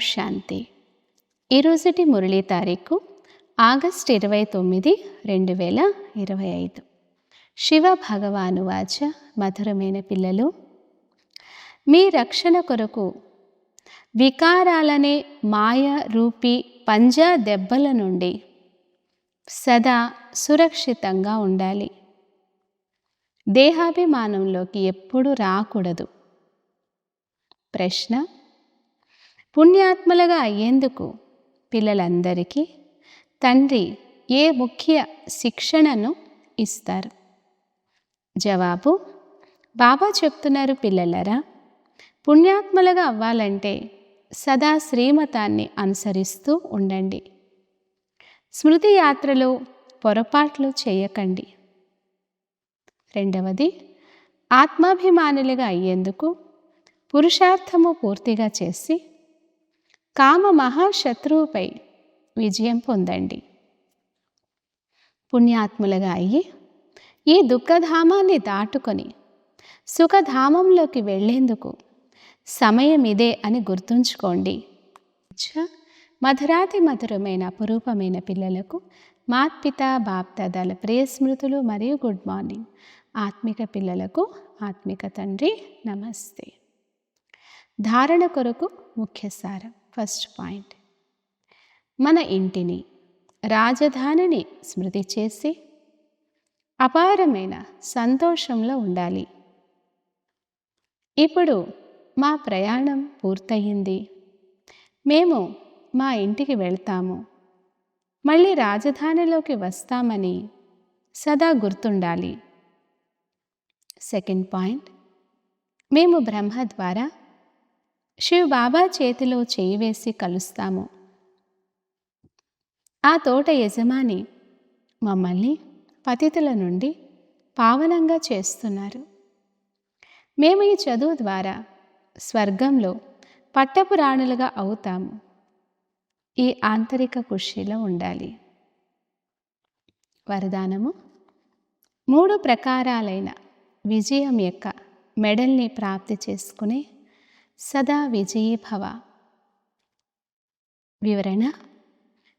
శాంతి. ఈరోజుటి మురళీ తారీఖు ఆగస్టు 29, 2025. శివ భగవానువాచ. మధురమైన పిల్లలు, మీ రక్షణ కొరకు వికారాలనే మాయ రూపీ పంజా దెబ్బల నుండి సదా సురక్షితంగా ఉండాలి. దేహాభిమానంలోకి ఎప్పుడూ రాకూడదు. ప్రశ్న: పుణ్యాత్మలుగా అయ్యేందుకు పిల్లలందరికీ తండ్రి ఏ ముఖ్య శిక్షణను ఇస్తారు? జవాబు: బాబా చెప్తున్నారు, పిల్లలరా, పుణ్యాత్మలుగా అవ్వాలంటే సదా శ్రీమతాన్ని అనుసరిస్తూ ఉండండి. స్మృతి యాత్రలో పొరపాట్లు చేయకండి. రెండవది, ఆత్మాభిమానులుగా అయ్యేందుకు పురుషార్థము పూర్తిగా చేసి కామ మహాశత్రువుపై విజయం పొందండి. పుణ్యాత్ములుగా అయ్యి ఈ దుఃఖధామాన్ని దాటుకొని సుఖధామంలోకి వెళ్ళేందుకు సమయం ఇదే అని గుర్తుంచుకోండి. మధురాతి మధురమైన అపురూపమైన పిల్లలకు మాత్పిత బాప్దాదాల ప్రియ స్మృతులు మరియు గుడ్ మార్నింగ్. ఆత్మిక పిల్లలకు ఆత్మిక తండ్రి నమస్తే. ధారణ కొరకు ముఖ్య సారం. ఫస్ట్ పాయింట్, మన ఇంటిని రాజధానిని స్మృతి చేసి అపారమైన సంతోషంలో ఉండాలి. ఇప్పుడు మా ప్రయాణం పూర్తయింది, మేము మా ఇంటికి వెళ్తాము, మళ్ళీ రాజధానిలోకి వస్తామని సదా గుర్తుండాలి. సెకండ్ పాయింట్, మేము బ్రహ్మ ద్వారా శివ్ బాబా చేతిలో చేయి వేసి కలుస్తాము. ఆ తోట యజమాని మమ్మల్ని పతితుల నుండి పావనంగా చేస్తున్నారు. మేము ఈ చదువు ద్వారా స్వర్గంలో పట్టపురాణులుగా అవుతాము. ఈ ఆంతరిక ఖుషీలో ఉండాలి. వరదానము: 3 ప్రకారాలైన విజయం యొక్క మెడల్ని ప్రాప్తి చేసుకునే సదా విజయీ భవ. వివరణ: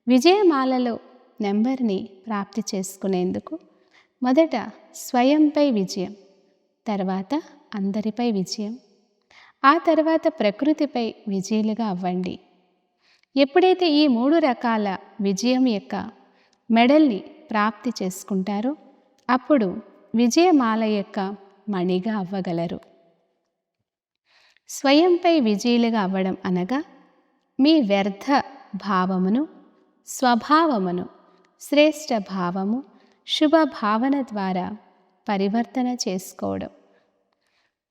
విజయమాలలో నెంబర్ని ప్రాప్తి చేసుకునేందుకు మొదట స్వయంపై విజయం, తర్వాత అందరిపై విజయం, ఆ తర్వాత ప్రకృతిపై విజయులుగా అవ్వండి. ఎప్పుడైతే ఈ 3 రకాల విజయం యొక్క మెడల్ని ప్రాప్తి చేసుకుంటారో అప్పుడు విజయమాల యొక్క మణిగా అవ్వగలరు. స్వయంపై విజయులుగా అవ్వడం అనగా మీ వ్యర్థ భావమును, స్వభావమును శ్రేష్ఠ భావము, శుభ భావన ద్వారా పరివర్తన చేసుకోవడం.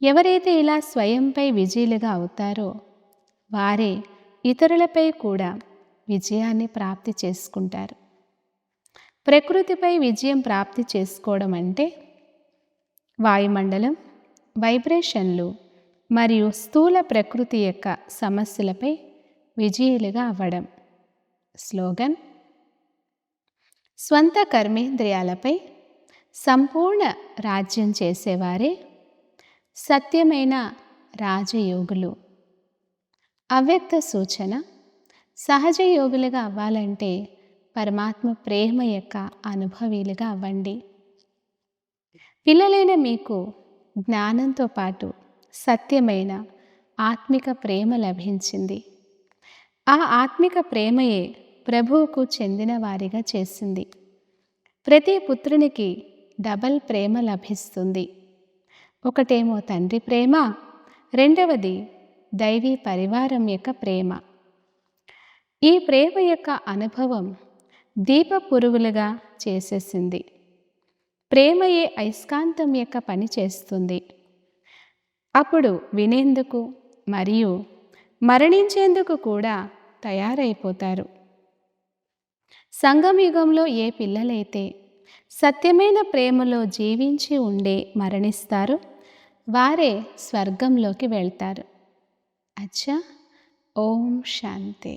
ఎవరైతే ఇలా స్వయంపై విజయులుగా అవుతారో వారే ఇతరులపై కూడా విజయాన్ని ప్రాప్తి చేసుకుంటారు. ప్రకృతిపై విజయం ప్రాప్తి చేసుకోవడం అంటే వాయుమండలం, వైబ్రేషన్లు మరియు స్థూల ప్రకృతి యొక్క సమస్యలపై విజయులుగా అవ్వడం. స్లోగన్: స్వంత కర్మేంద్రియాలపై సంపూర్ణ రాజ్యం చేసేవారే సత్యమైన రాజయోగులు. అవ్యక్త సూచన: సహజ యోగులుగా అవ్వాలంటే పరమాత్మ ప్రేమ యొక్క అనుభవీలుగా అవ్వండి. పిల్లలైన మీకు జ్ఞానంతో పాటు సత్యమైన ఆత్మిక ప్రేమ లభించింది. ఆ ఆత్మిక ప్రేమయే ప్రభువుకు చెందిన వారిగా చేసింది. ప్రతి పుత్రునికి డబల్ ప్రేమ లభిస్తుంది. ఒకటేమో తండ్రి ప్రేమ, రెండవది దైవీ పరివారం యొక్క ప్రేమ. ఈ ప్రేమ యొక్క అనుభవం దీప పురుగులుగా చేసేసింది. ప్రేమయే అయస్కాంతం యొక్క పని చేస్తుంది. అప్పుడు వినేందుకు మరియు మరణించేందుకు కూడా తయారైపోతారు. సంగమయుగంలో ఏ పిల్లలైతే సత్యమైన ప్రేమలో జీవించి ఉండే మరణిస్తారో వారే స్వర్గంలోకి వెళ్తారు. అచ్చా. ఓం శాంతి.